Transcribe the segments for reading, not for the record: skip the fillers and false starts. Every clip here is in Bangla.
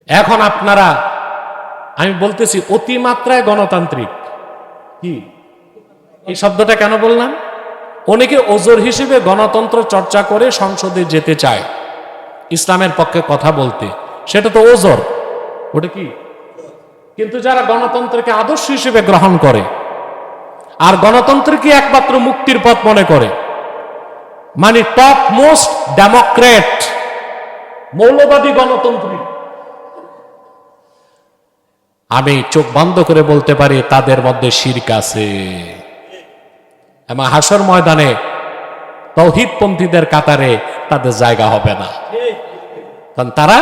এখন আপনারা, আমি বলতেছি অতিমাত্রায় গণতান্ত্রিক, কি এই শব্দটা কেন বললাম? অনেকে ওজোর হিসেবে গণতন্ত্র চর্চা করে সংসদে যেতে চায় ইসলামের পক্ষে কথা বলতে, সেটা তো ওজোর, ওটা কি? কিন্তু যারা গণতন্ত্রকে আদর্শ হিসেবে গ্রহণ করে আর গণতন্ত্রকে একমাত্র মুক্তির পথ মনে করে, মানে টপ মোস্ট ডেমোক্রেট মৌলবাদী গণতন্ত্রী, আমি চোখ বন্ধ করে বলতে পারি তাদের মধ্যে শিরক আছে। এবং হাসর ময়দানে তাওহীদপন্থীদের কাতারে তাদের জায়গা হবে না, কারণ তারা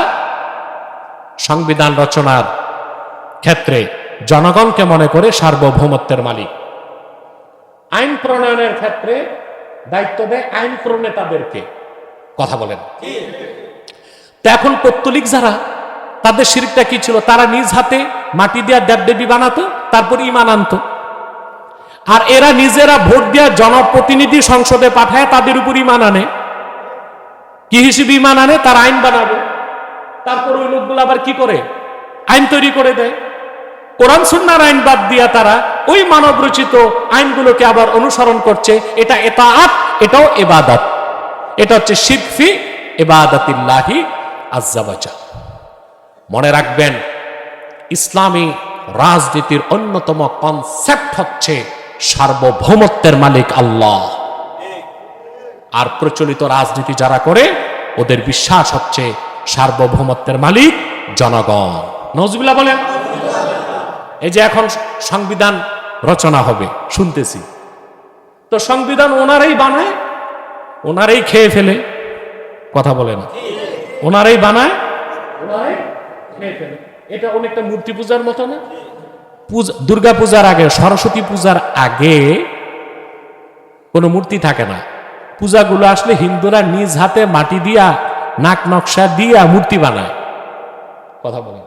সংবিধান রচনার ক্ষেত্রে জনগণকে মনে করে সার্বভৌমত্বের মালিক, আইন প্রণয়নের ক্ষেত্রে দায়িত্ব দেয় আইন প্রণেতাদেরকে। কথা বলেন। তো এখন পৌত্তলিক যারা, তাদের শিরকটা কি ছিল? তারা নিজ হাতে মাটি দিয়া দেবদেবী বানাতো, তারপর ঈমান আনতো। আর এরা নিজেরা ভোট দেওয়া জনপ্রতিনিধি সংসদে পাঠায় তাদের উপর ঈমান আনে। কি হিসেবে ঈমান আনে? তার আইন বানাবে। তারপর ওই লোকগুলো আবার কি করে? আইন তৈরি করে দেয়। কোরআন সুন্নাহর আইন বাদ দিয়া তারা ওই মানব রচিত আইনগুলোকে আবার অনুসরণ করছে। এটা ইতাআত, এটাও ইবাদত। এটা হচ্ছে শিরক ফি ইবাদাতিল্লাহি আযজা ওয়া জাল। মনে রাখবেন, ইসলামী রাজনীতির অন্যতম কনসেপ্ট হচ্ছে সার্বভৌমত্বের মালিক আল্লাহ। আর প্রচলিত রাজনীতি যারা করে ওদের বিশ্বাস হচ্ছে সার্বভৌমত্বের মালিক জনগণ। নওয়াজুবিল্লাহ বলেন। এই যে এখন সংবিধান রচনা হবে শুনতেছি, তো সংবিধান ওনারাই বানায়, ওনারাই খেয়ে ফেলে। কথা বলে না, ওনারাই বানায়, ওনারাই খেয়ে ফেলে। এটা অনেকটা মূর্তি পূজার মতো না? দুর্গা পূজার আগে, সরস্বতী পূজার আগে কোনো মূর্তি থাকে না। পূজাগুলো আসলে হিন্দুরা নিজ হাতে মাটি দিয়া নাক নকশা দিয়া মূর্তি বানায়। কথা বলে।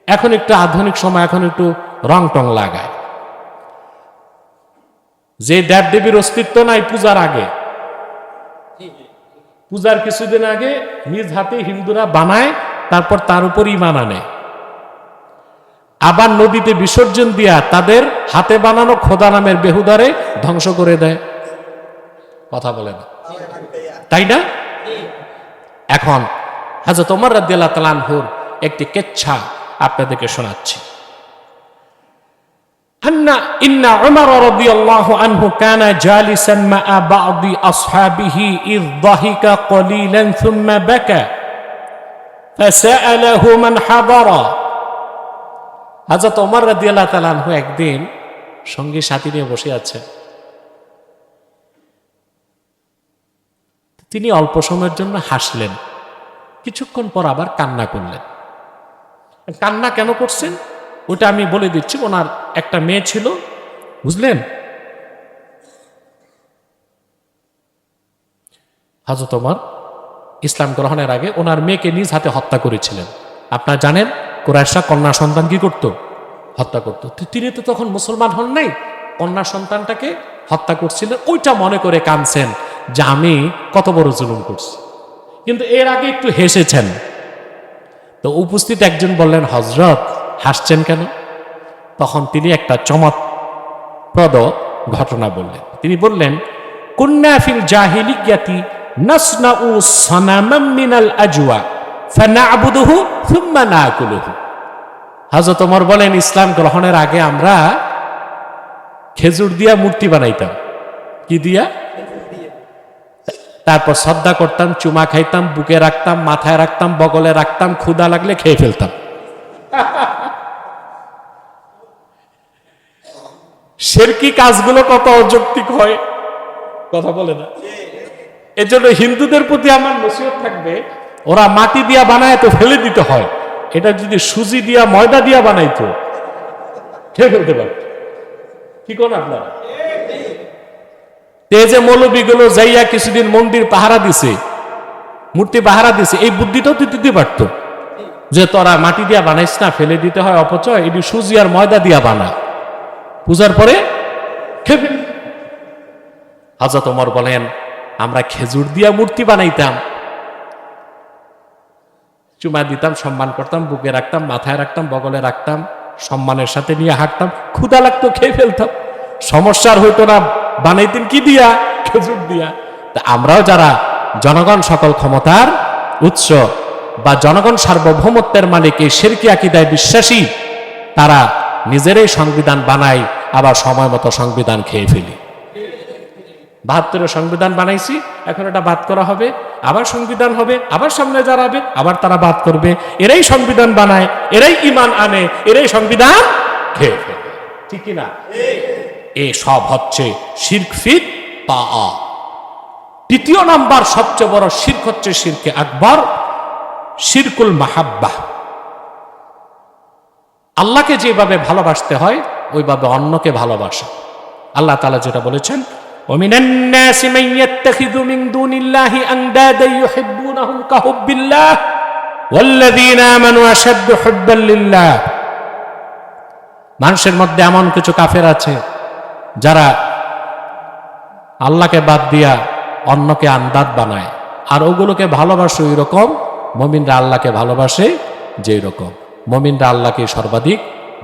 এখন একটু আধুনিক সময়, এখন একটু রং টং লাগায়। যে দেব দেবীর অস্তিত্ব নাই পূজার আগে, পূজার কিছুদিন আগে নিজ হাতে হিন্দুরা বানায়, তারপর তার উপর ঈমান আনে। আবার নদীতে বিসর্জন দিয়া তাদের হাতে বানানো খোদা নামের বেহুদারে ধ্বংস করে দেয়। কথা বলে না, তাই না? এখন হযরত ওমর রাদিয়াল্লাহু তাআলা আনহুর একটি কিচ্ছা আপনাদেরকে শোনাচ্ছি। ইন্না উমর রাদিয়াল্লাহু আনহু কানা জালিসান মা'a বা'দি আসহাবিহি ইয দাহিকা কলিলান থুম্মা বাকা ফাসা'আলাহু মান হাদারা। হযরত ওমর রাদিয়াল্লাহু তাআলা আনহু একদিন সঙ্গী সাথী নিয়ে বসে আছেন। তিনি অল্প সময়ের জন্য হাসলেন, কিছুক্ষণ পর আবার কান্না করলেন। কান্না কেন করছেন ওটা আমি বলে দিচ্ছি। ওনার একটা মেয়ে ছিল, বুঝলেন? হযরত ওমর ইসলাম গ্রহণের আগে ওনার মেয়েকে নিজ হাতে হত্যা করেছিলেন। আপনারা জানেন কুরাইশরা কন্যা সন্তান কি করত? হত্যা করত। তিনি তো তখন মুসলমান হন নাই, কন্যা সন্তানটাকে হত্যা করছিলেন। ওইটা মনে করে কাঁদছেন যে আমি কত বড় জুলুম করছি। কিন্তু এর আগে একটু হেসেছেন। তো উপস্থিত একজন বললেন, হযরত হাসছেন কেন? তখন তিনি একটা চমকপ্রদ ঘটনা বললেন। তিনি বললেন, কুন্না ফিল জাহিলিয়াতি নাসনাউ সানামান মিনাল আজওয়া ফানা'বুদুহু সুম্মা নাকুলুহু। হযরত ওমর বলেন, ইসলাম গ্রহণের আগে আমরা খেজুর দিয়া মূর্তি বানাইতাম। কি দিয়া? তারপর শ্রদ্ধা করতাম, চুমা খাইতাম, বুকে রাখতাম, মাথায় রাখতাম, বগলে রাখতাম, ক্ষুধা লাগলে খেয়ে ফেলতাম। শিরকি কাজগুলো কত অযৌক্তিক হয়, কথা বলে না? এজন্য হিন্দুদের প্রতি আমার নসিহত থাকবে, ওরা মাটি দিয়া বানায় তো ফেলে দিতে হয়, এটা যদি সুজি দিয়া ময়দা দিয়া বানাইতো খেয়ে ফেলতে পারত। কি কোন আপনারা? যে মৌলবীগুলো যাইয়া কিছুদিন মন্দির পাহারা দিছে, মূর্তি পাহারা দিছে, এই বুদ্ধিটাও তো দিতে পারত যে তোরা মাটি দিয়া বানাইস না, ফেলে দিতে হয় অপচয়, এটি সুজি আর ময়দা দিয়া বানা, পূজার পরে খেয়ে ফেল। হযরত ওমর বলেন, আমরা খেজুর দিয়া মূর্তি বানাইতাম, চুমা দিতাম, সম্মান করতাম, বুকে রাখতাম, মাথায় রাখতাম, বগলে রাখতাম, সম্মানের সাথে নিয়ে হাঁটতাম। ক্ষুধা লাগতো, খেয়ে ফেলতাম, সমস্যার হইতো না। বানাইতেন কি দিয়া? খেজুর দিয়া। তা আমরাও যারা জনগণ সকল ক্ষমতার উৎস বা জনগণ সার্বভৌমত্বের মালিক এই শিরকি আকীদায় বিশ্বাসী, তারা নিজেরাই সংবিধান বানায়, আবার সময় মতো সংবিধান খেয়ে ফেলি। ৭২ সংবিধান বানাইছি, এখন এটা বাদ করা হবে, আবার সংবিধান হবে, আবার সামনে যারা হবে আবার তারা বাদ করবে। এরাই সংবিধান বানায়, এরাই ঈমান আনে, এরাই সংবিধান খেয়ে ফেলে। ঠিক কিনা? এ সব হচ্ছে শিরক ফিত তাআ। তৃতীয় নাম্বার সবচেয়ে বড় শিরক হচ্ছে শিরকে আকবর, শিরকুল মাহাব্বাহ। আল্লাহকে যেভাবে ভালোবাসতে হয় ওইভাবে অন্যকে ভালোবাসা। আল্লাহ তাআলা যেটা বলেছেন, ওয়ামিনান নাসি মান ইয়াত্তাখিযু মিন দুনিল্লাহি আনদাদা ইউহিব্বুনাহুম কাহুব্বিল্লাহ ওয়াল্লাযীনা আমানু আশাদ্দু হুব্বান লিল্লাহ। মানুষের মধ্যে এমন কিছু কাফের আছে যারা আল্লাহকে বাদ দিয়া অন্যকে আন্দাদ বানায়, আর ওগুলোকে ভালোবাসে ওই রকম মুমিনরা আল্লাহকে ভালোবাসে যেই রকম। মুমিনরা আল্লাহকে সর্বাধিক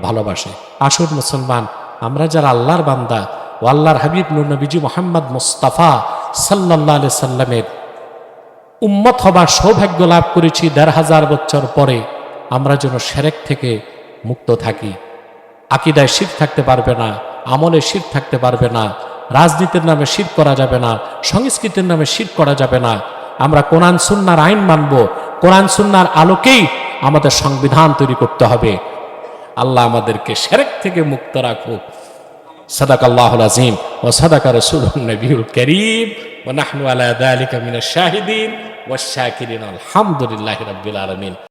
ভালোবাসে। আসুন মুসলমান, আমরা যারা আল্লাহর বান্দা ও আল্লাহর হাবিব নূর নবীজি মুহাম্মদ মুস্তাফা সাল্লাল্লাহু আলাইহি সাল্লামের উম্মত হবার সৌভাগ্য লাভ করেছি ১৫০০ বছর পরে, আমরা যেন শিরক থেকে মুক্ত থাকি। আকীদায় শিরক থাকতে পারবে না, আমলে শিরক থাকতে পারবে না, রাজনীতির নামে শিরক করা যাবে না, সংস্কৃতির নামে শিরক করা যাবে না। আমরা কোরআন সুন্নাহর আইন মানব, কোরআন সুন্নাহর আলোকেই আমাদের সংবিধান তৈরি করতে হবে। আল্লাহ আমাদেরকে শিরক থেকে মুক্ত রাখুক। সাদাকাল্লাহুল আযীম ওয়া সাদাকা রাসূলুন নবিয়ুল কারীম ওয়া নাহনু আলা যালিকা মিনাশ শাহিদিন ওয়াশ শাকিরিন। আলহামদুলিল্লাহি রাব্বিল আলামিন।